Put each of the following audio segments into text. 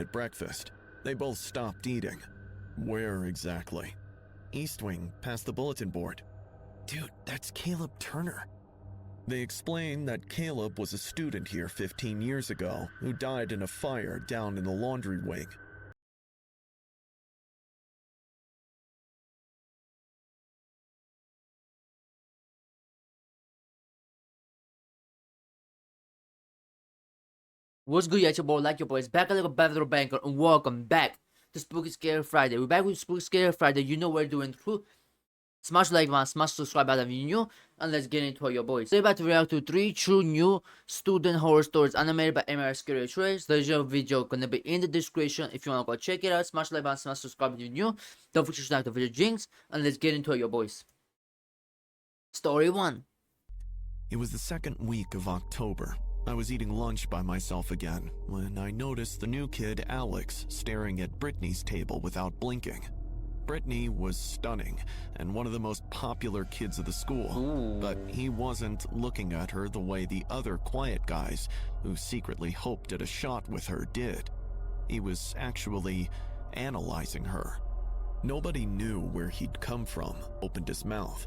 at breakfast. They both stopped eating. Where exactly? East Wing, past the bulletin board. Dude, that's Caleb Turner. They explained that Caleb was a student here 15 years ago who died in a fire down in the laundry wing. What's good, yeah, your boy, like your boys, back a little better banker, and welcome back to Spooky Scary Friday. We're back with Spooky Scary Friday. You know what we're doing through. Smash the like button, smash subscribe button if you're new, and let's get into it, your boys. Today, about to react to 3 true new student horror stories animated by MR Scary Trace. The original video gonna be in the description if you wanna go check it out. Smash the like button, smash subscribe if you're new. Don't forget to like the video jinx, and let's get into it, your boys. Story 1. It was the second week of October. I was eating lunch by myself again when I noticed the new kid, Alex, staring at Brittany's table without blinking. Brittany was stunning and one of the most popular kids of the school, but he wasn't looking at her the way the other quiet guys who secretly hoped at a shot with her did. He was actually analyzing her. Nobody knew where he'd come from, opened his mouth.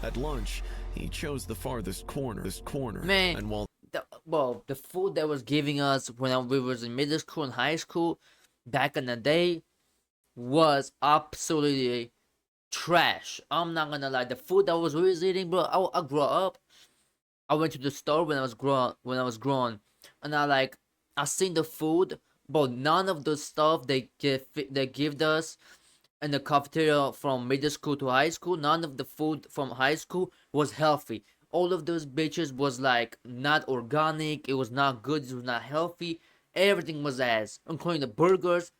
At lunch, he chose the farthest corner, Man. and while The food that was giving us when we was in middle school and high school back in the day was absolutely trash. I'm not gonna lie. The food that we was eating, bro. I grew up. I went to the store when I was grown, and I seen the food, but none of the stuff they give us in the cafeteria from middle school to high school. None of the food from high school was healthy. All of those bitches was like not organic. It was not good. It was not healthy. Everything was ass, including the burgers.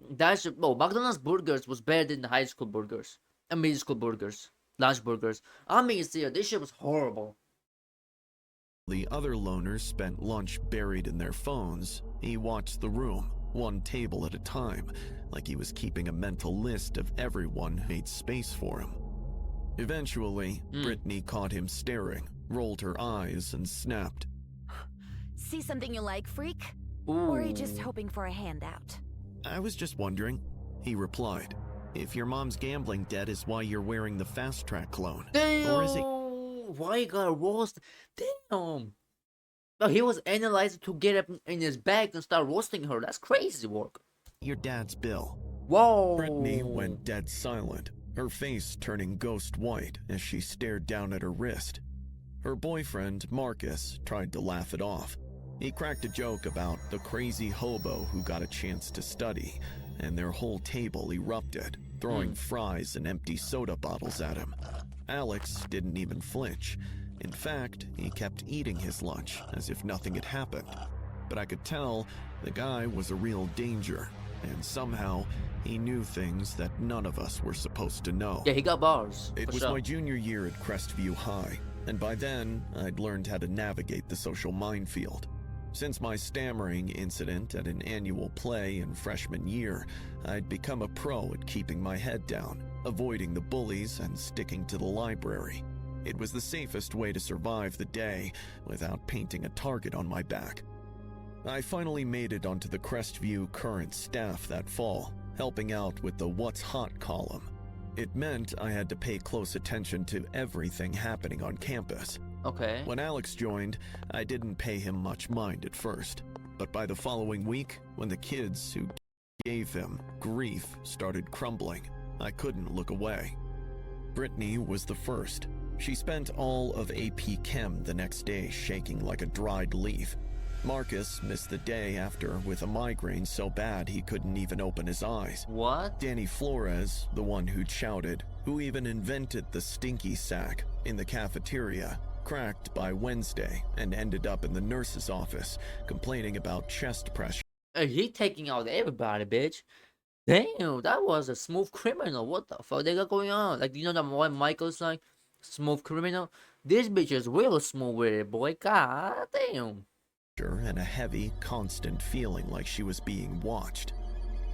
McDonald's burgers was better than the high school burgers and middle school burgers, lunch burgers. I mean, see, this shit was horrible. the other loners spent lunch buried in their phones, he watched the room, one table at a time, like he was keeping a mental list of everyone who made space for him. Eventually, Brittany caught him staring, rolled her eyes, and snapped. See something you like, freak? Ooh. Or are you just hoping for a handout? I was just wondering, he replied, if your mom's gambling debt is why you're wearing the Fast Track clone. Damn! Or is it... Why you got roast? Damn! But he was analyzing to get up in his bag and start roasting her. That's crazy work. Your dad's bill. Whoa! Brittany went dead silent, her face turning ghost white as she stared down at her wrist. Her boyfriend, Marcus, tried to laugh it off. He cracked a joke about the crazy hobo who got a chance to study, and their whole table erupted, throwing fries and empty soda bottles at him. Alex didn't even flinch. In fact, he kept eating his lunch as if nothing had happened. But I could tell the guy was a real danger, and somehow he knew things that none of us were supposed to know. Yeah, he got bars. It was my junior year at Crestview High, and by then, I'd learned how to navigate the social minefield. Since my stammering incident at an annual play in freshman year, I'd become a pro at keeping my head down, avoiding the bullies, and sticking to the library. It was the safest way to survive the day without painting a target on my back. I finally made it onto the Crestview Current staff that fall, helping out with the What's Hot column. It meant I had to pay close attention to everything happening on campus. Okay. When Alex joined, I didn't pay him much mind at first, but by the following week, when the kids who gave him grief started crumbling, I couldn't look away. Brittany was the first. She spent all of AP Chem the next day shaking like a dried leaf. Marcus missed the day after with a migraine so bad he couldn't even open his eyes. What? Danny Flores, the one who'd shouted, who even invented the stinky sack in the cafeteria, cracked by Wednesday and ended up in the nurse's office complaining about chest pressure. He taking out everybody, bitch. Damn, that was a smooth criminal. What the fuck they got going on? Like, you know that why Michael's like smooth criminal? This bitch is real smooth with it, boy. God damn. And a heavy, constant feeling like she was being watched.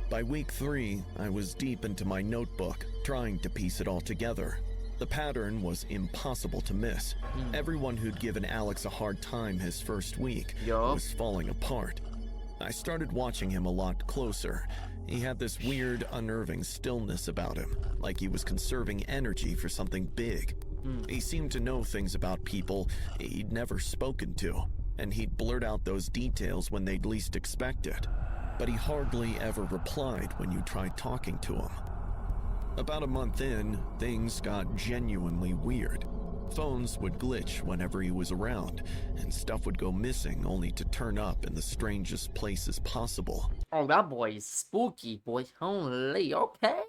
By week 3, I was deep into my notebook, trying to piece it all together. The pattern was impossible to miss. Everyone who'd given Alex a hard time his first week was falling apart. I started watching him a lot closer. He had this weird, unnerving stillness about him, like he was conserving energy for something big. He seemed to know things about people he'd never spoken to, and he'd blurt out those details when they'd least expect it. But he hardly ever replied when you tried talking to him. About a month in, things got genuinely weird. Phones would glitch whenever he was around, and stuff would go missing only to turn up in the strangest places possible. Oh, that boy is spooky, boy. Holy, okay.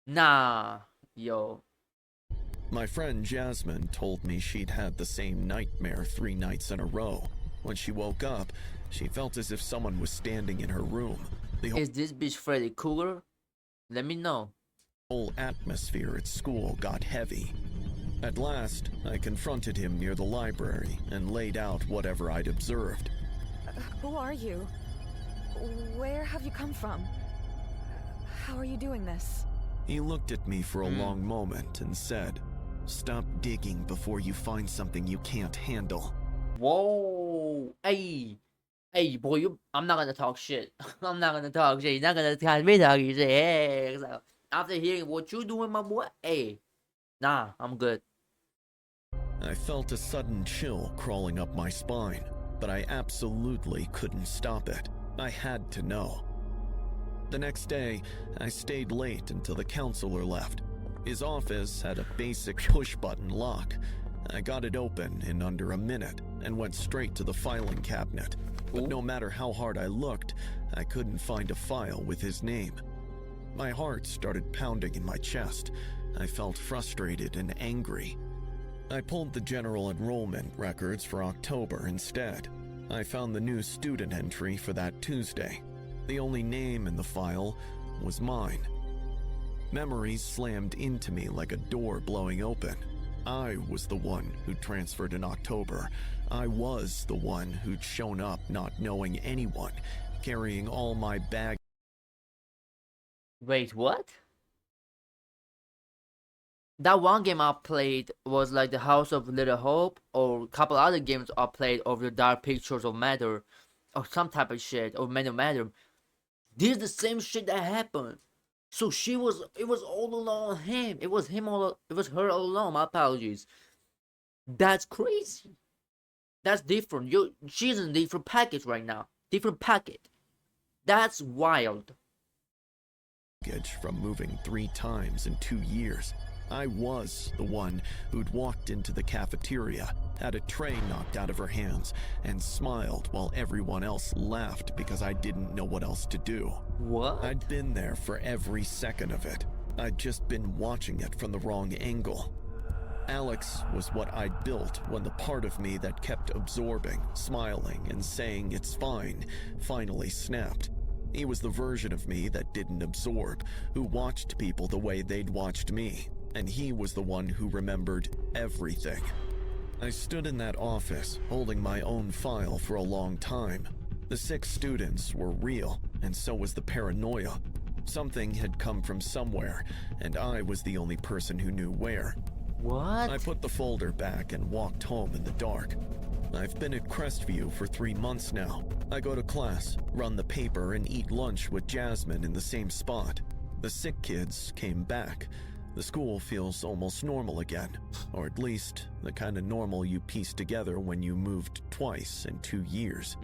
Nah, yo. My friend Jasmine told me she'd had the same nightmare 3 nights in a row. When she woke up, she felt as if someone was standing in her room. The Is this bitch Freddy Krueger? Let me know. whole atmosphere at school got heavy. At last, I confronted him near the library and laid out whatever I'd observed. Who are you? Where have you come from? How are you doing this? He looked at me for a long moment and said, "Stop digging before you find something you can't handle." Whoa. Hey. Hey, boy, I'm not gonna talk shit. I'm not gonna talk shit. You're not gonna catch me talking shit. Hey. So, after hearing what you doing, my boy, hey. Nah, I'm good. I felt a sudden chill crawling up my spine, but I absolutely couldn't stop it. I had to know. The next day, I stayed late until the counselor left. His office had a basic push-button lock. I got it open in under a minute and went straight to the filing cabinet. But no matter how hard I looked, I couldn't find a file with his name. My heart started pounding in my chest. I felt frustrated and angry. I pulled the general enrollment records for October instead. I found the new student entry for that Tuesday. The only name in the file was mine. Memories slammed into me like a door blowing open. I was the one who transferred in October. I was the one who'd shown up not knowing anyone, carrying all my baggage. Wait, what? That one game I played was like the House of Little Hope, or a couple other games I played of the Dark Pictures of Matter, or some type of shit, or Matter. This is the same shit that happened. So it was all along him. It was her all along. My apologies. That's crazy. That's different. She's in a different package right now. Different packet. That's wild. From moving 3 times in 2 years. I was the one who'd walked into the cafeteria, had a tray knocked out of her hands, and smiled while everyone else laughed because I didn't know what else to do. What? I'd been there for every second of it. I'd just been watching it from the wrong angle. Alex was what I'd built when the part of me that kept absorbing, smiling, and saying it's fine finally snapped. He was the version of me that didn't absorb, who watched people the way they'd watched me, and he was the one who remembered everything. I stood in that office, holding my own file for a long time. The 6 students were real, and so was the paranoia. Something had come from somewhere, and I was the only person who knew where. What? I put the folder back and walked home in the dark. I've been at Crestview for 3 months now. I go to class, run the paper, and eat lunch with Jasmine in the same spot. The sick kids came back. The school feels almost normal again, or at least the kind of normal you piece together when you moved twice in 2 years.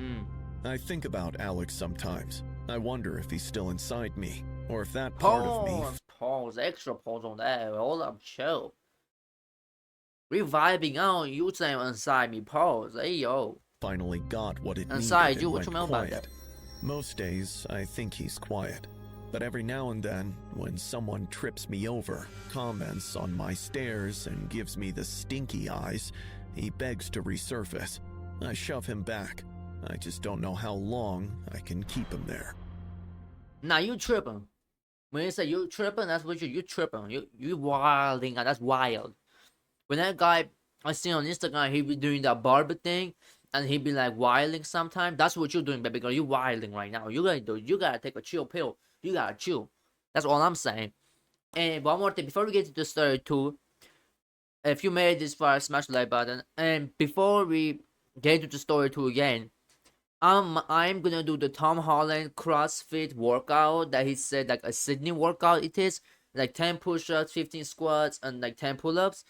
I think about Alex sometimes. I wonder if he's still inside me, or if that part of me Pause, extra pause on that. Hold up, chill. Reviving on you saying inside me, pause. Hey yo. finally got what it Inside needed you, and what you went mean about quiet. Most days, I think he's quiet. But every now and then, when someone trips me over, comments on my stares, and gives me the stinky eyes, he begs to resurface. I shove him back. I just don't know how long I can keep him there. Nah, you tripping. When you say you tripping, that's what you tripping. You wilding out. That's wild. When that guy I see on Instagram, he be doing that barber thing, and he be like wilding sometimes. That's what you're doing, baby girl. You wilding right now. You gotta take a chill pill. You gotta chill. That's all I'm saying. And one more thing, before we get to the story 2, if you made it this far, smash the like button. And before we get to the story 2 again, I'm gonna do the Tom Holland CrossFit workout that he said, like a Sydney workout it is, like 10 push-ups, 15 squats, and like 10 pull-ups.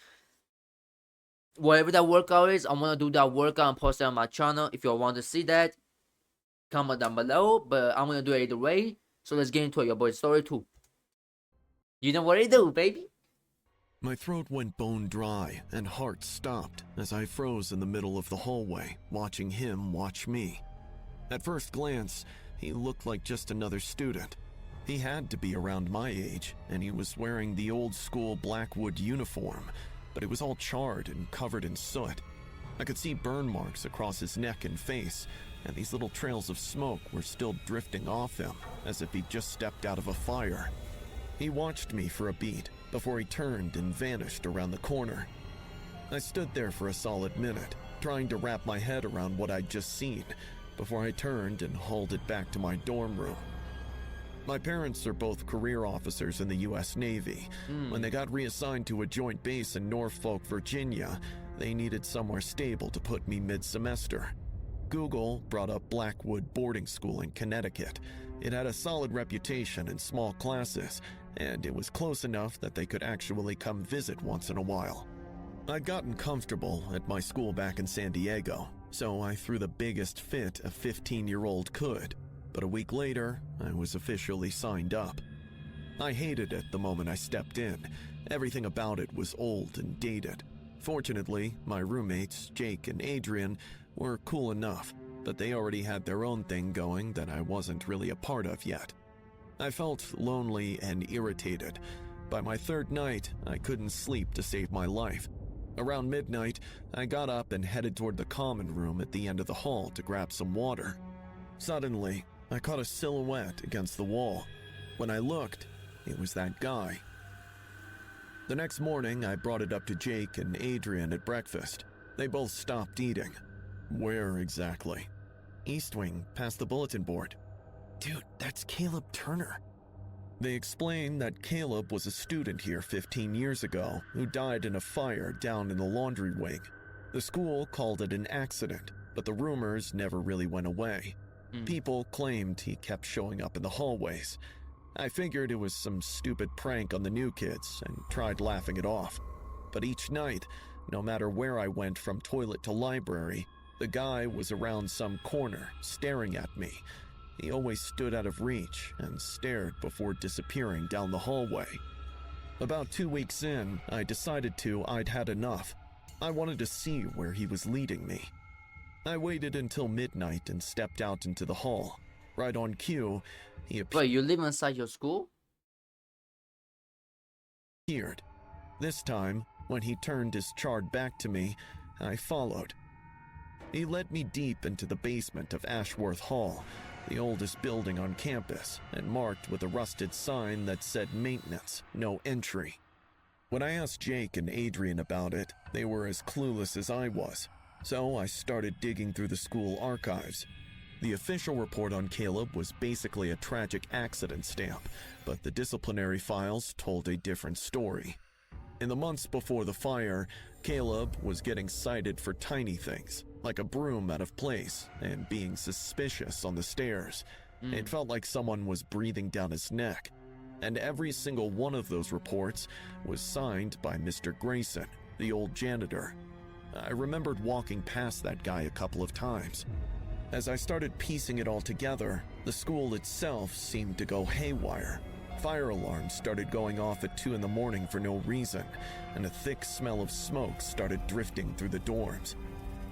Whatever that workout is, I'm gonna do that workout and post it on my channel. If you want to see that, comment down below. But I'm gonna do it either way. So let's get into it, your boy's story 2. You know what I do, baby? My throat went bone dry and heart stopped as I froze in the middle of the hallway, watching him watch me. At first glance, he looked like just another student. He had to be around my age, and he was wearing the old school Blackwood uniform, but it was all charred and covered in soot. I could see burn marks across his neck and face, and these little trails of smoke were still drifting off him, as if he'd just stepped out of a fire. He watched me for a beat before he turned and vanished around the corner. I stood there for a solid minute, trying to wrap my head around what I'd just seen, before I turned and hauled it back to my dorm room. My parents are both career officers in the U.S. Navy. When they got reassigned to a joint base in Norfolk, Virginia, they needed somewhere stable to put me mid-semester. Google brought up Blackwood Boarding School in Connecticut. It had a solid reputation in small classes, and it was close enough that they could actually come visit once in a while. I'd gotten comfortable at my school back in San Diego, so I threw the biggest fit a 15-year-old could. But a week later, I was officially signed up. I hated it the moment I stepped in. Everything about it was old and dated. Fortunately, my roommates, Jake and Adrian, were cool enough, but they already had their own thing going that I wasn't really a part of yet. I felt lonely and irritated. By my third night, I couldn't sleep to save my life. Around midnight, I got up and headed toward the common room at the end of the hall to grab some water. Suddenly, I caught a silhouette against the wall. When I looked, it was that guy. The next morning, I brought it up to Jake and Adrian at breakfast. They both stopped eating. Where exactly? East Wing, past the bulletin board. Dude, that's Caleb Turner. They explained that Caleb was a student here 15 years ago who died in a fire down in the laundry wing. The school called it an accident, but the rumors never really went away. People claimed he kept showing up in the hallways. I figured it was some stupid prank on the new kids and tried laughing it off. But each night, no matter where I went from toilet to library, the guy was around some corner, staring at me. He always stood out of reach and stared before disappearing down the hallway. About 2 weeks in, I decided I'd had enough. I wanted to see where he was leading me. I waited until midnight and stepped out into the hall. Right on cue, he Wait, you live inside your school? appeared. This time, when he turned his charred back to me, I followed. He led me deep into the basement of Ashworth Hall, the oldest building on campus, and marked with a rusted sign that said maintenance, no entry. When I asked Jake and Adrian about it, they were as clueless as I was, so I started digging through the school archives. The official report on Caleb was basically a tragic accident stamp, but the disciplinary files told a different story. In the months before the fire, Caleb was getting cited for tiny things, like a broom out of place and being suspicious on the stairs. It felt like someone was breathing down his neck. And every single one of those reports was signed by Mr. Grayson, the old janitor. I remembered walking past that guy a couple of times. As I started piecing it all together, the school itself seemed to go haywire. Fire alarms started going off at 2 in the morning for no reason, and a thick smell of smoke started drifting through the dorms.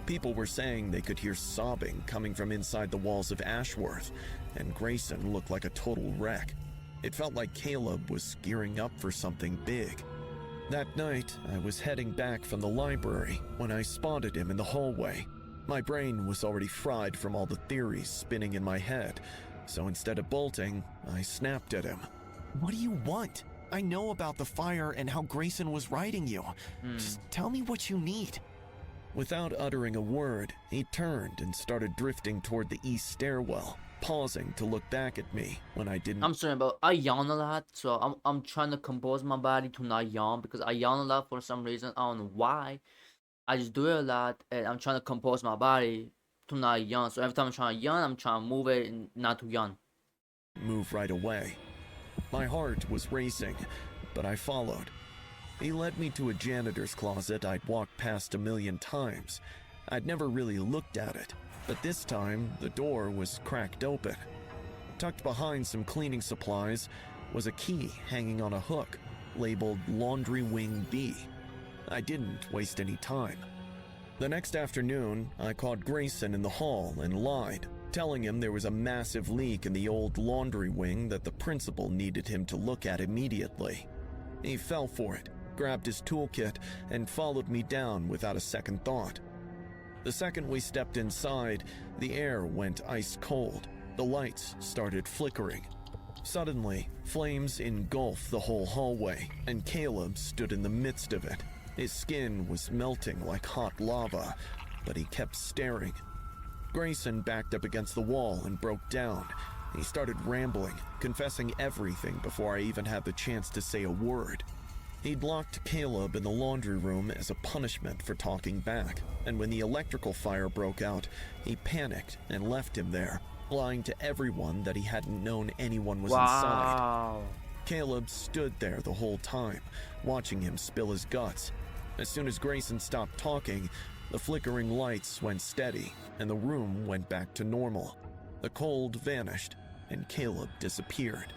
People were saying they could hear sobbing coming from inside the walls of Ashworth, and Grayson looked like a total wreck. It felt like Caleb was gearing up for something big. That night, I was heading back from the library when I spotted him in the hallway. My brain was already fried from all the theories spinning in my head, so instead of bolting, I snapped at him. What do you want? I know about the fire and how Grayson was riding you. Just tell me what you need. Without uttering a word, he turned and started drifting toward the east stairwell, pausing to look back at me when I didn't. I'm sorry, but I yawn a lot, so I'm trying to compose my body to not yawn because I yawn a lot for some reason. I don't know why. I just do it a lot, and I'm trying to compose my body to not yawn. So every time I'm trying to yawn, I'm trying to move it and not to yawn. Move right away. My heart was racing, but I followed. He led me to a janitor's closet I'd walked past a million times. I'd never really looked at it, but this time the door was cracked open. Tucked behind some cleaning supplies was a key hanging on a hook, labeled Laundry Wing B. I didn't waste any time. The next afternoon, I caught Grayson in the hall and lied, telling him there was a massive leak in the old laundry wing that the principal needed him to look at immediately. He fell for it, grabbed his toolkit, and followed me down without a second thought. The second we stepped inside, the air went ice cold. The lights started flickering. Suddenly, flames engulfed the whole hallway, and Caleb stood in the midst of it. His skin was melting like hot lava, but he kept staring. Grayson backed up against the wall and broke down. He started rambling, confessing everything before I even had the chance to say a word. He'd locked Caleb in the laundry room as a punishment for talking back, and when the electrical fire broke out, he panicked and left him there, lying to everyone that he hadn't known anyone was inside. Wow. Caleb stood there the whole time, watching him spill his guts. As soon as Grayson stopped talking, the flickering lights went steady, and the room went back to normal. The cold vanished, and Caleb disappeared.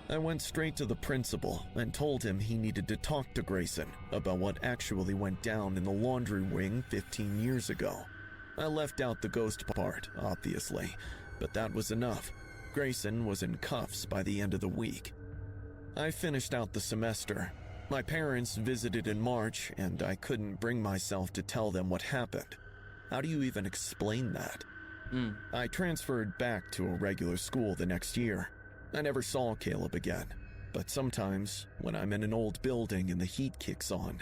I went straight to the principal and told him he needed to talk to Grayson about what actually went down in the laundry wing 15 years ago. I left out the ghost part, obviously, but that was enough. Grayson was in cuffs by the end of the week. I finished out the semester. My parents visited in March, and I couldn't bring myself to tell them what happened. How do you even explain that? I transferred back to a regular school the next year. I never saw Caleb again, but sometimes, when I'm in an old building and the heat kicks on,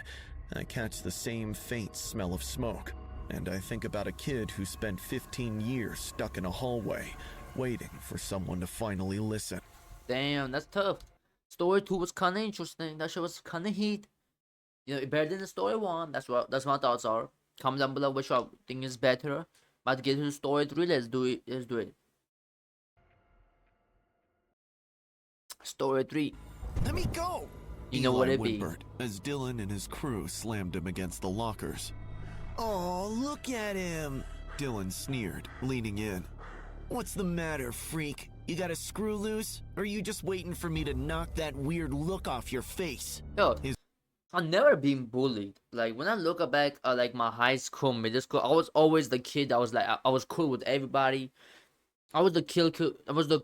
I catch the same faint smell of smoke, and I think about a kid who spent 15 years stuck in a hallway, waiting for someone to finally listen. Damn, that's tough. Story 2 was kind of interesting. That shit was kind of heat. You know, better than the story 1. That's my thoughts are. Comment down below which I think is better. About to get to the story 3. Let's do it. Story 3. Let me go! You know what it be. Whimpered as Dylan and his crew slammed him against the lockers. Oh, look at him! Dylan sneered, leaning in. What's the matter, freak? You got a screw loose? Or are you just waiting for me to knock that weird look off your face? Yo, I've never been bullied. Like, when I look back at, like, my high school, middle school, I was always the kid that was, like, I was cool with everybody. I was the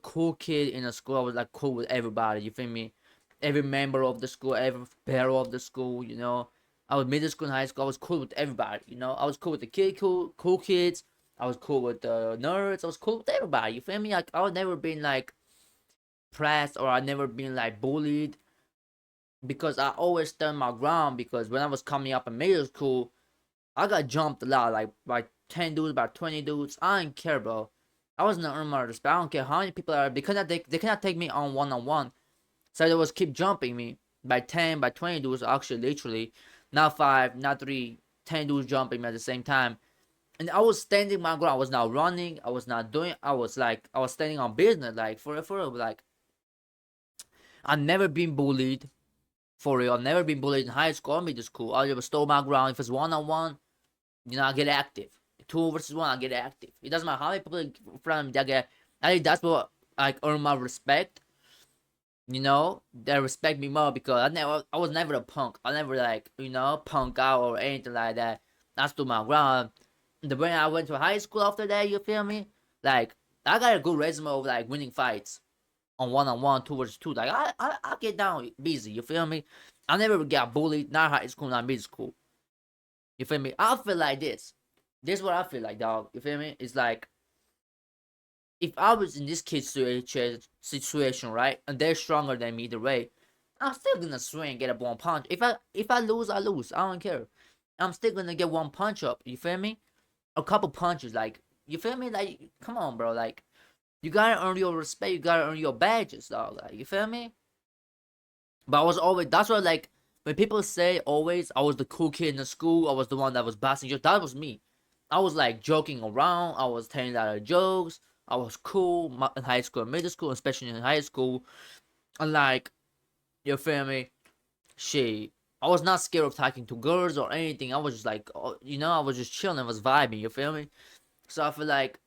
cool kid in the school. I was, like, cool with everybody, you feel me? Every member of the school, every parent of the school, you know? I was middle school and high school, I was cool with everybody, you know? I was cool with the cool kids. I was cool with the nerds. I was cool with everybody, you feel me? Like, I was never been, like, pressed, or I never been, like, bullied. Because I always stand my ground, because when I was coming up in middle school, I got jumped a lot, like by 10 dudes, by 20 dudes. I didn't care, bro. I wasn't earning my respect. I don't care how many people are. They cannot take me on one-on-one. So they was keep jumping me by 10, by 20 dudes, actually, literally. Not 5, not 3, 10 dudes jumping me at the same time. And I was standing my ground. I was not running. I was not doing. I was standing on business, like, for real. Like, I've never been bullied. For real, I've never been bullied in high school or middle school. I just stole my ground. If it's one-on-one, you know, I get active. 2 versus 1, I get active. It doesn't matter how many people in front of me, I think that's what, like, earn my respect. You know, they respect me more, because I was never a punk. I never, like, you know, punk out or anything like that. I stood my ground. When I went to high school after that, you feel me? Like, I got a good resume of, like, winning fights on one-on-one, 2 versus 2. Like, I get down busy, you feel me? I never got bullied, not high school, not middle school. You feel me? I feel like this. This is what I feel like, dog. You feel me? It's like, if I was in this kid's situation, right, and they're stronger than me either way, I'm still gonna swing and get up 1 punch. If I lose, I lose. I don't care. I'm still gonna get 1 punch up. You feel me? A couple punches, like, you feel me? Like, come on, bro. Like, you gotta earn your respect. You gotta earn your badges, dog. Like, you feel me? But I was always, that's what, like, when people say always, I was the cool kid in the school, I was the one that was busting jokes, that was me. I was like joking around. I was telling a lot of jokes. I was cool in high school and middle school, especially in high school. And like, you feel me? Shit. I was not scared of talking to girls or anything. I was just like, I was just chilling. I was vibing. You feel me? So I feel like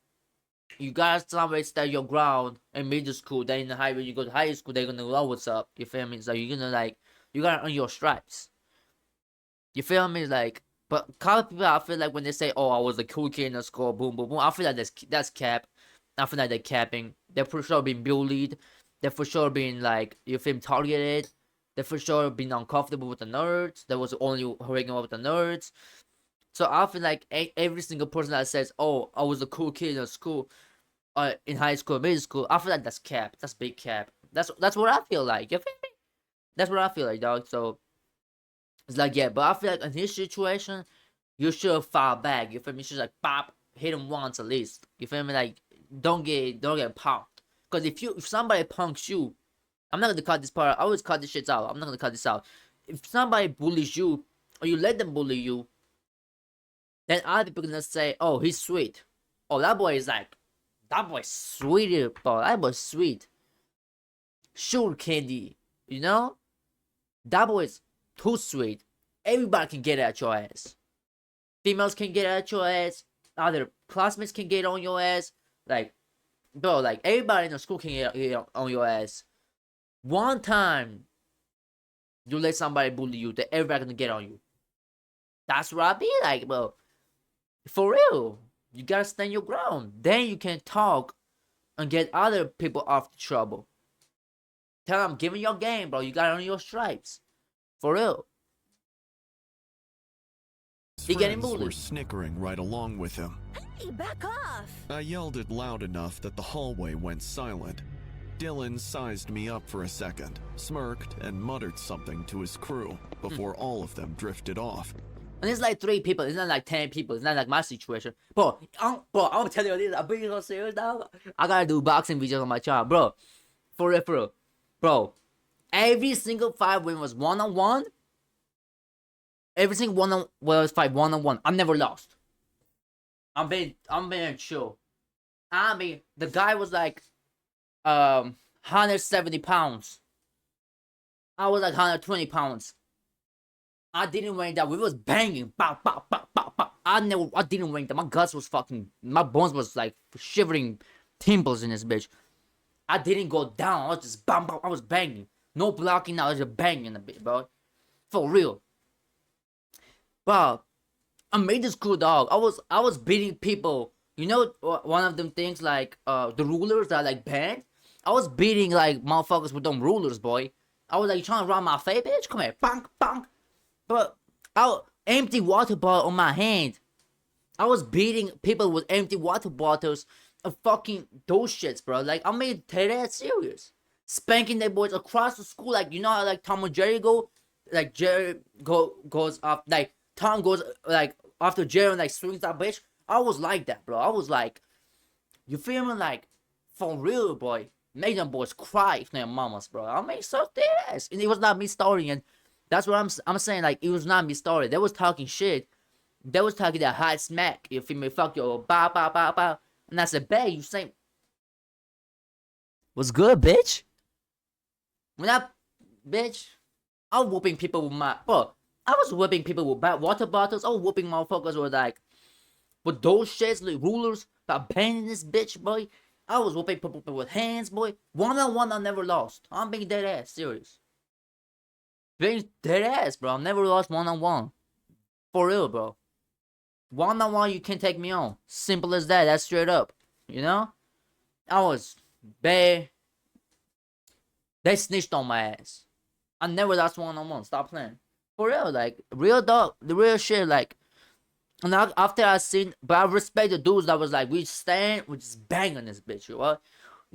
you gotta somebody stand your ground in middle school. Then in the when you go to high school, they're gonna know what's up. You feel me? So you're gonna like, you gotta earn your stripes. You feel me? Like, but college people, I feel like when they say, "Oh, I was a cool kid in the school," boom, boom, boom. I feel like that's cap. I feel like they're capping. They're for sure being bullied. They're for sure being like, you feel me, targeted. They're for sure being uncomfortable with the nerds. They was only hanging out with the nerds. So I feel like every single person that says, "Oh, I was a cool kid in school, in high school, middle school," I feel like that's cap. That's big cap. That's what I feel like. You feel me? That's what I feel like, dog. So it's like, yeah, but I feel like in his situation, you should fall back. You feel me? You should like pop, hit him once at least. You feel me? Like, don't get punked. Cause if somebody punks you, I'm not gonna cut this part. I always cut this shit out. I'm not gonna cut this out. If somebody bullies you, or you let them bully you, then other people gonna say, "Oh, he's sweet. Oh, that boy's sweet, bro. That boy's sweet. Sure, candy. You know, that boy's too sweet. Everybody can get at your ass. Females can get at your ass. Other classmates can get on your ass. Like, bro, like everybody in the school can get on your ass. One time, you let somebody bully you, that everybody gonna get on you. That's what I be like, bro. For real, you gotta stand your ground. Then you can talk and get other people off the trouble. Tell them, give me your game, bro. You got on your stripes. For real. He getting Friends were bullied. snickering right along with him. Hey, back off! I yelled it loud enough that the hallway went silent. Dylan sized me up for a second, smirked, and muttered something to his crew before all of them drifted off. And it's like 3 people. It's not like 10 people. It's not like my situation. Bro, I'm gonna tell you this. I'm being so serious now. I gotta do boxing videos on my channel. Bro, for real. Bro, every single fight when it was one-on-one, every single fight one-on-one, I never lost. I'm being chill. I mean, the guy was like 170 pounds. I was like 120 pounds. I didn't weigh that. We was banging. Bow, bow, bow, bow, bow. I didn't weigh that. My guts was my bones was like shivering timbers in this bitch. I didn't go down. I was just bam, bam. I was banging. No blocking. I was just banging a bit, bro. For real. Bro, I made this cool, dog. I was beating people. You know, one of them things like the rulers that are like banned. I was beating like motherfuckers with them rulers, boy. I was like, you trying to run my face, bitch? Come here, bang, bang. But empty water bottle on my hand. I was beating people with empty water bottles and fucking those shits, bro. Like, I made that serious. Spanking their boys across the school, like, you know how like Tom and Jerry go? Like Jerry goes up, like Tom goes like after Jerry and like swings that bitch. I was like that, bro. I was like, you feel me? Like, for real, boy. Made them boys cry if their mamas, bro. I made so dead ass. And it was not me starting, and that's what I'm saying. Like, it was not me started. They was talking shit. They was talking that hot smack. You feel me? Fuck your bow, bow, bow, bow. And I said, "Bae, you say, what's good, bitch?" When bitch, I was whooping people with bro. I was whooping people with water bottles. I was whooping motherfuckers with like, with those shits, like rulers, about banging this bitch, boy. I was whooping people with hands, boy. One-on-one, I never lost. I'm being dead ass serious. Being dead ass, bro. I never lost one-on-one. For real, bro. One-on-one, you can't take me on. Simple as that. That's straight up. You know? I was bad. They snitched on my ass. I never lost one-on-one. Stop playing. For real, like, real dog. The real shit, like. And after I seen, but I respect the dudes that was like, we just bang on this bitch, you know?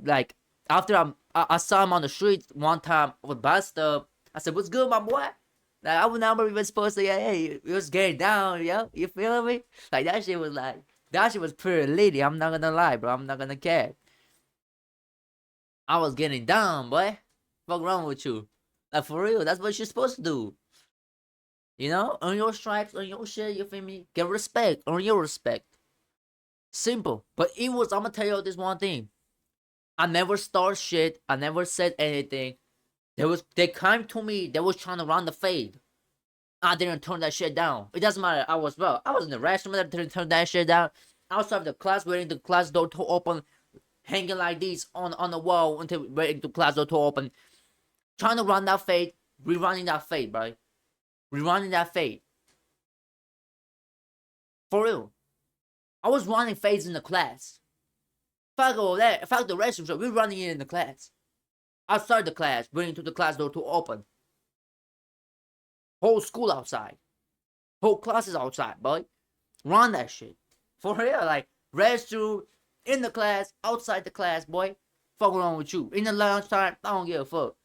Like, after I saw him on the street one time with Buster, I said, "What's good, my boy?" Like, I was never even supposed to say, "Hey, you was getting down, yo." You feel me? Like, that shit was pretty litty. I'm not gonna lie, bro. I'm not gonna care. I was getting down, boy. Fuck wrong with you? Like, for real, that's what you're supposed to do. You know? Earn your stripes, earn your shit, you feel me? Get respect, earn your respect. Simple. But it was, I'm gonna tell you this one thing. I never start shit. I never said anything. They came to me, they was trying to run the fade. I didn't turn that shit down. It doesn't matter. I was in the restroom, I didn't turn that shit down. Outside of the class, waiting the class door to open, hanging like this on the wall until waiting the class door to open. Trying to run that fade, rerunning that fade, bro. Rerunning that fade. For real. I was running fades in the class. Fuck all that. Fuck the restroom, so we're running it in the class. Outside the class, waiting to the class door to open. Whole school outside. Whole classes outside, boy. Run that shit. For real, like, restroom, in the class, outside the class, boy. Fuck wrong with you. In the lunchtime, I don't give a fuck.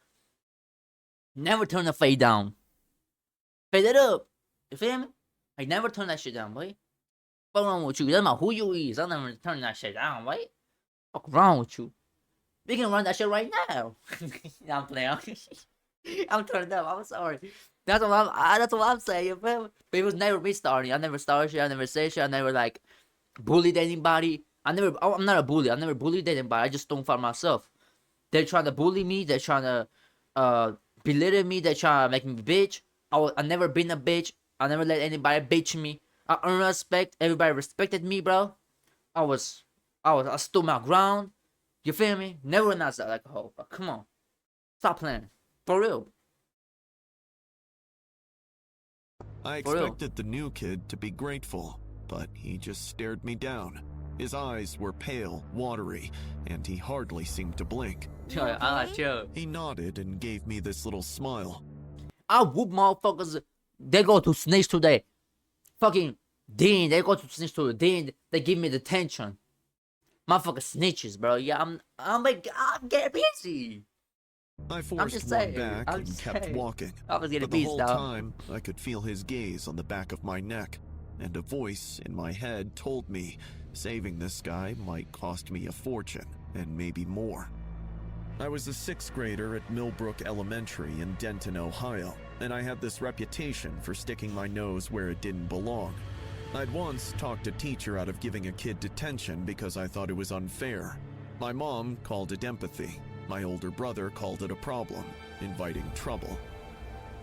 Never turn the fade down. Fade it up. You feel me? I never turn that shit down, boy. Fuck wrong with you. Doesn't matter who you is. I never turn that shit down, boy. Fuck wrong with you. We can run that shit right now. I'm playing. I'm turned up. I'm sorry. That's what I'm saying. You feel me? But it was never me starting. I never started shit. I never say shit. I never like bullied anybody. I'm not a bully. I never bullied anybody. I just don't find myself. They're trying to bully me. They're trying to belittle me. They're trying to make me bitch. I never been a bitch. I never let anybody bitch me. I earned respect. Everybody respected me, bro. I stood my ground. You feel me? Never not like a hoe. But come on. Stop playing. For real. I For real. expected the new kid to be grateful, but he just stared me down. His eyes were pale, watery, and he hardly seemed to blink. Chill. He nodded and gave me this little smile. I whoop motherfuckers. They go to snitch today. Fucking Dean. They go to snitch to the Dean. They give me the attention. Motherfucker snitches, bro. Yeah, I'm getting busy. I forced one back and kept walking. I was getting But the busy, whole dog. time, I could feel his gaze on the back of my neck, and a voice in my head told me saving this guy might cost me a fortune, and maybe more. I was a 6th grader at Millbrook Elementary in Denton, Ohio, and I had this reputation for sticking my nose where it didn't belong. I'd once talked a teacher out of giving a kid detention because I thought it was unfair. My mom called it empathy. My older brother called it a problem, inviting trouble.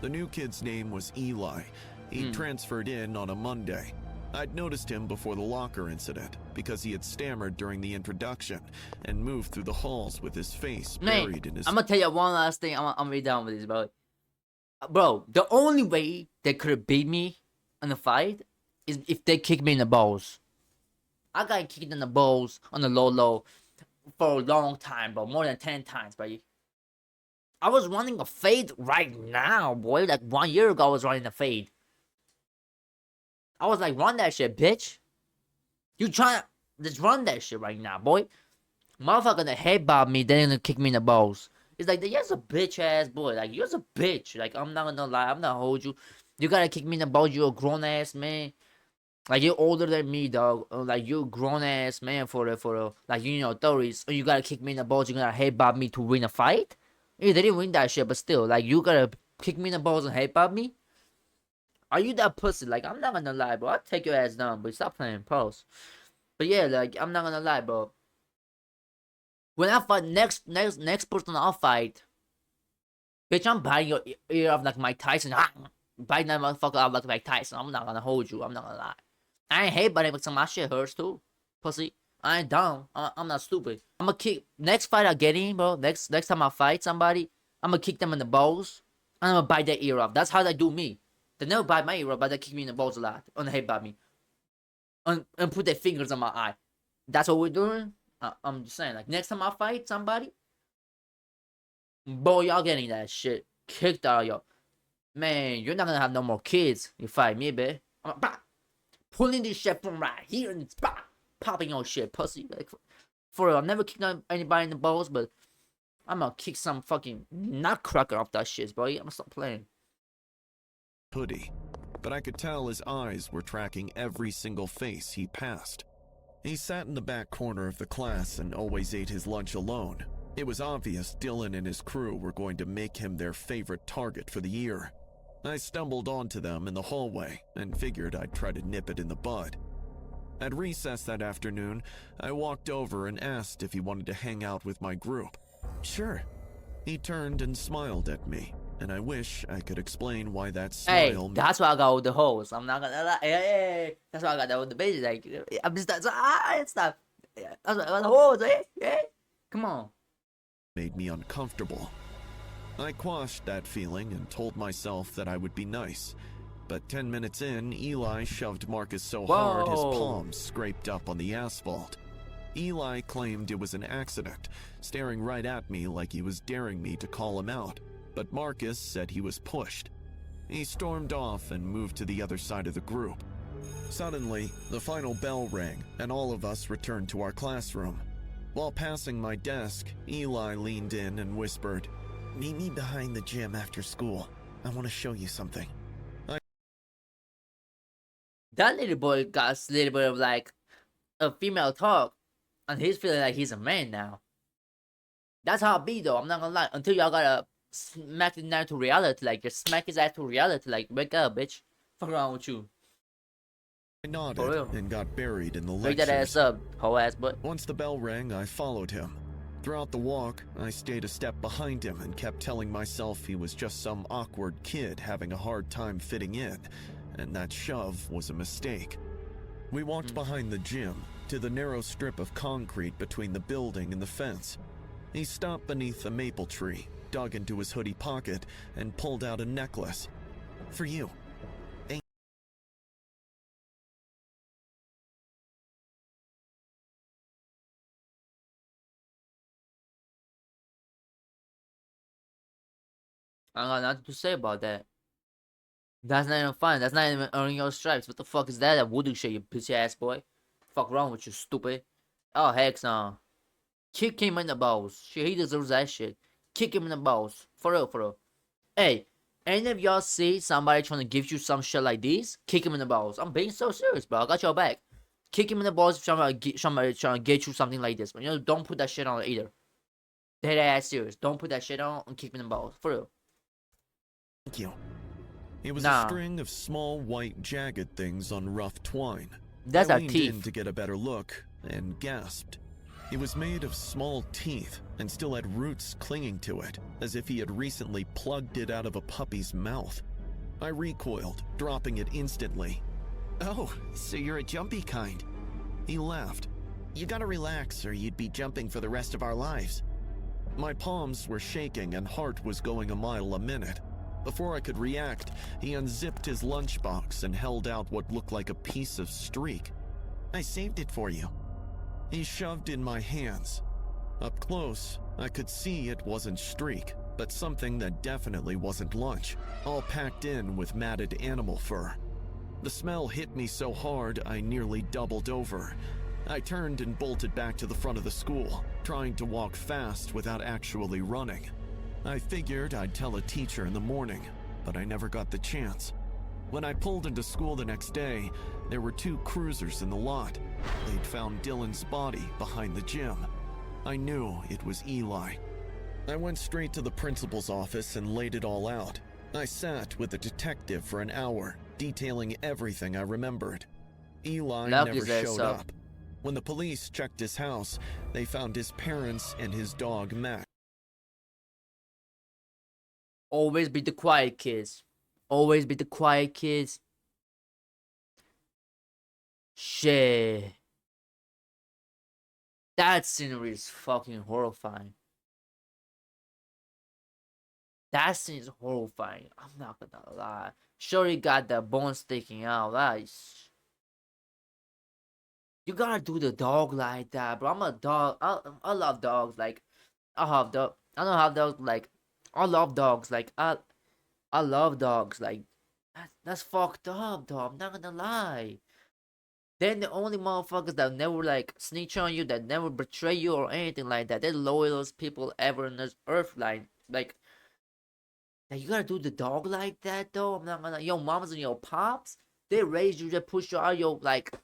The new kid's name was Eli. He transferred in on a Monday. I'd noticed him before the locker incident because he had stammered during the introduction and moved through the halls with his face buried in his... I'm gonna tell you one last thing. I'm gonna be done with this, bro. Bro, the only way they could have beat me in the fight is if they kick me in the balls. I got kicked in the balls on the low for a long time, bro. More than 10 times, bro. I was running a fade right now, boy. Like 1 year ago, I was running a fade. I was like, run that shit, bitch. You trying to just run that shit right now, boy. Motherfucker gonna headbutt me, then gonna kick me in the balls. It's like, you're a bitch ass boy. Like, you're a bitch. Like, I'm not gonna lie. I'm not hold you. You gotta kick me in the balls. You're a grown ass man. Like, you're older than me, dog. Like, you're a grown ass man for the like, you know, 30s. You gotta kick me in the balls. You're gonna headbutt me to win a fight? Yeah, they didn't win that shit, but still, like, you gotta kick me in the balls and headbutt me? Are you that pussy? Like, I'm not gonna lie, bro. I'll take your ass down, but stop playing pause. But yeah, like, I'm not gonna lie, bro. When I fight next person I'll fight, bitch, I'm biting your ear off like Mike Tyson. Biting that motherfucker off like Mike Tyson. I'm not gonna hold you. I'm not gonna lie. I ain't hate biting, but some of my shit hurts too. Pussy. I ain't dumb. I'm not stupid. I'm gonna kick. Next fight I get in, bro. Next time I fight somebody, I'm gonna kick them in the balls. And I'm gonna bite their ear off. That's how they do me. They never bite my ear off, but they kick me in the balls a lot. And they headbutt me. And put their fingers on my eye. That's what we're doing. I'm just saying, like, next time I fight somebody, boy, y'all getting that shit kicked out of y'all. Man, you're not gonna have no more kids. You fight me, babe. I'm pulling this shit from right here and it's popping your shit, pussy. Like, for real, I've never kicked anybody in the balls, but I'm gonna kick some fucking nutcracker off that shit, boy. I'm gonna stop playing. Hoodie, but I could tell his eyes were tracking every single face he passed. He sat in the back corner of the class and always ate his lunch alone. It was obvious Dylan and his crew were going to make him their favorite target for the year. I stumbled onto them in the hallway and figured I'd try to nip it in the bud. At recess that afternoon, I walked over and asked if he wanted to hang out with my group. Sure. He turned and smiled at me, and I wish I could explain why that Hey, smile. that's why I got with the hoes. I'm not gonna lie. Hey, that's why I got that with the bitches. Like, I'm just it's not. That's why I got the hoes. Hey, come on. Made me uncomfortable. I quashed that feeling and told myself that I would be nice. But 10 minutes in, Eli shoved Marcus so hard his Whoa. palms scraped up on the asphalt. Eli claimed it was an accident, staring right at me like he was daring me to call him out. But Marcus said he was pushed. He stormed off and moved to the other side of the group. Suddenly, the final bell rang, and all of us returned to our classroom. While passing my desk, Eli leaned in and whispered, "Meet me behind the gym after school. I want to show you something." That little boy got a little bit of like a female talk, and he's feeling like he's a man now. That's how it be though. I'm not gonna lie. Until y'all gotta smack his ass to reality, like just smack his ass to reality, like wake up, bitch. Fuck around with you. I For nodded real. and got buried in the Wake that ass lectures. up, hoe ass butt. Once the bell rang, I followed him. Throughout the walk, I stayed a step behind him and kept telling myself he was just some awkward kid having a hard time fitting in, and that shove was a mistake. We walked behind the gym to the narrow strip of concrete between the building and the fence. He stopped beneath a maple tree, dug into his hoodie pocket, and pulled out a necklace. "For you." I got nothing to say about that. That's not even fun. That's not even earning your stripes. What the fuck is that? That voodoo shit, you bitch ass boy. Fuck wrong with you, stupid. Oh heck no. Kick him in the balls. Shit, he deserves that shit. Kick him in the balls. For real, for real. Hey, any of y'all see somebody trying to give you some shit like this? Kick him in the balls. I'm being so serious, bro. I got your back. Kick him in the balls if somebody trying to get you something like this. But you know, don't put that shit on either. Dead ass serious. Don't put that shit on and kick him in the balls. For real. Thank you. It was Nah. a string of small white jagged things on rough twine. That's I our leaned teeth. in to get a better look and gasped. It was made of small teeth and still had roots clinging to it, as if he had recently plugged it out of a puppy's mouth. I recoiled, dropping it instantly. "Oh, so you're a jumpy kind." He laughed. "You gotta relax or you'd be jumping for the rest of our lives." My palms were shaking and heart was going a mile a minute. Before I could react, he unzipped his lunchbox and held out what looked like a piece of streak. "I saved it for you." He shoved in my hands. Up close, I could see it wasn't streak, but something that definitely wasn't lunch, all packed in with matted animal fur. The smell hit me so hard I nearly doubled over. I turned and bolted back to the front of the school, trying to walk fast without actually running. I figured I'd tell a teacher in the morning, but I never got the chance. When I pulled into school the next day, there were 2 cruisers in the lot. They'd found Dylan's body behind the gym. I knew it was Eli. I went straight to the principal's office and laid it all out. I sat with the detective for an hour, detailing everything I remembered. Eli Lock never his ass showed up. up. When the police checked his house, they found his parents and his dog Max. Always be the quiet kids. Always be the quiet kids. Shit. That scenery is fucking horrifying. That scene is horrifying. I'm not gonna lie. Sure, you got the bone sticking out. You gotta do the dog like that, bro. I'm a dog. I love dogs. Like, I have dog. I don't have dogs. Like, I love dogs. Like, I love dogs. Like, that's fucked up, though. I'm not gonna lie. Then the only motherfuckers that never like snitch on you, that never betray you or anything like that, they're the loyalest people ever on this earth. Like, you gotta do the dog like that, though. I'm not gonna. Your mamas and your pops, they raised you, they push you out. Your like.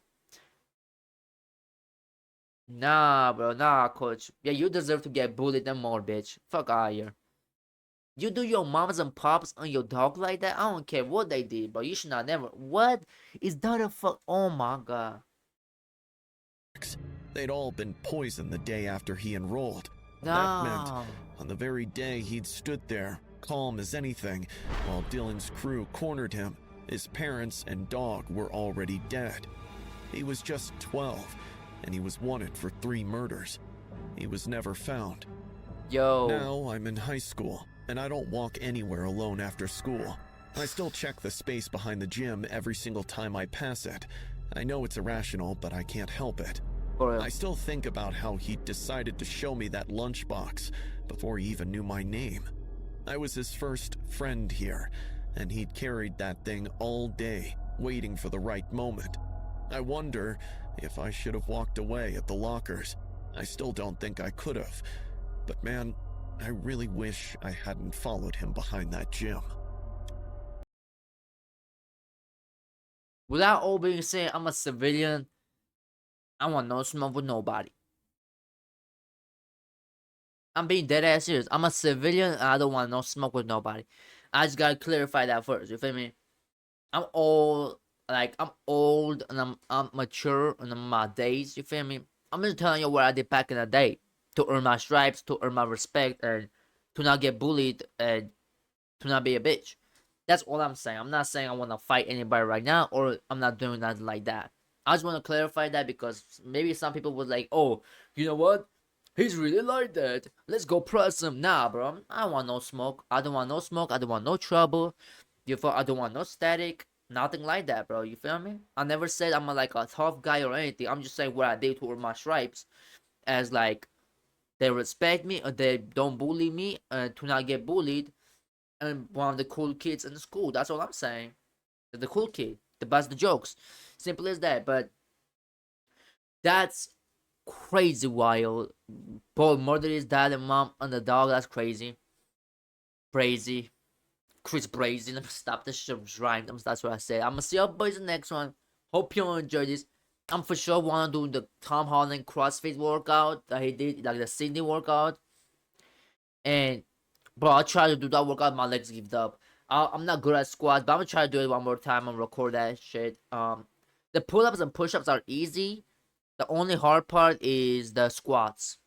Nah, bro. Nah, coach. Yeah, you deserve to get bullied and more, bitch. Fuck out here. You do your mamas and pops on your dog like that? I don't care what they did, but you should not never. What is that a fuck? Oh my god. lunchbox. They'd all been poisoned the day after he enrolled. That meant No. on the very day he'd stood there, calm as anything, while Dylan's crew cornered him, his parents and dog were already dead. He was just 12, and he was wanted for 3 murders. He was never found. Yo. Now I'm in high school, and I don't walk anywhere alone after school. I still check the space behind the gym every single time I pass it. I know it's irrational, but I can't help it. For real. I still think about how he decided to show me that lunchbox before he even knew my name. I was his first friend here, and he'd carried that thing all day, waiting for the right moment. I wonder if I should have walked away at the lockers. I still don't think I could have. But man, I really wish I hadn't followed him behind that gym. With that all being said, I'm a civilian. I want no smoke with nobody. I'm being dead ass serious. I'm a civilian and I don't want no smoke with nobody. I just gotta clarify that first. You feel me? I'm old, I'm old and I'm mature and I'm in my days. You feel me? I'm just telling you what I did back in the day to earn my stripes, to earn my respect, and to not get bullied and to not be a bitch. That's all I'm saying. I'm not saying I want to fight anybody right now, or I'm not doing that like that. I just want to clarify that because maybe some people would like, oh, you know what? He's really like that. Let's go press him. Nah, bro. I don't want no smoke. I don't want no smoke. I don't want no trouble. I don't want no static. Nothing like that, bro. You feel me? I never said I'm a tough guy or anything. I'm just saying what I did to earn my stripes. As they respect me or they don't bully me to not get bullied. And one of the cool kids in the school. That's all I'm saying. The cool kid. The best the jokes. Simple as that. But that's crazy wild. Both murdered his dad and mom and the dog. That's crazy. Crazy. Chris Brazy. Let me stop this shit rhymed. That's what I said. I'm gonna see you boys in the next one. Hope you all enjoy this. I'm for sure wanna do the Tom Holland CrossFit workout that he did, like the Sydney workout. And bro, I try to do that workout, my legs give up. I'm not good at squats, but I'm gonna try to do it one more time and record that shit. The pull-ups and push-ups are easy. The only hard part is the squats.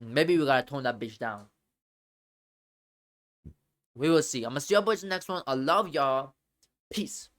Maybe we gotta tone that bitch down. We will see. I'm gonna see y'all boys in the next one. I love y'all. Peace.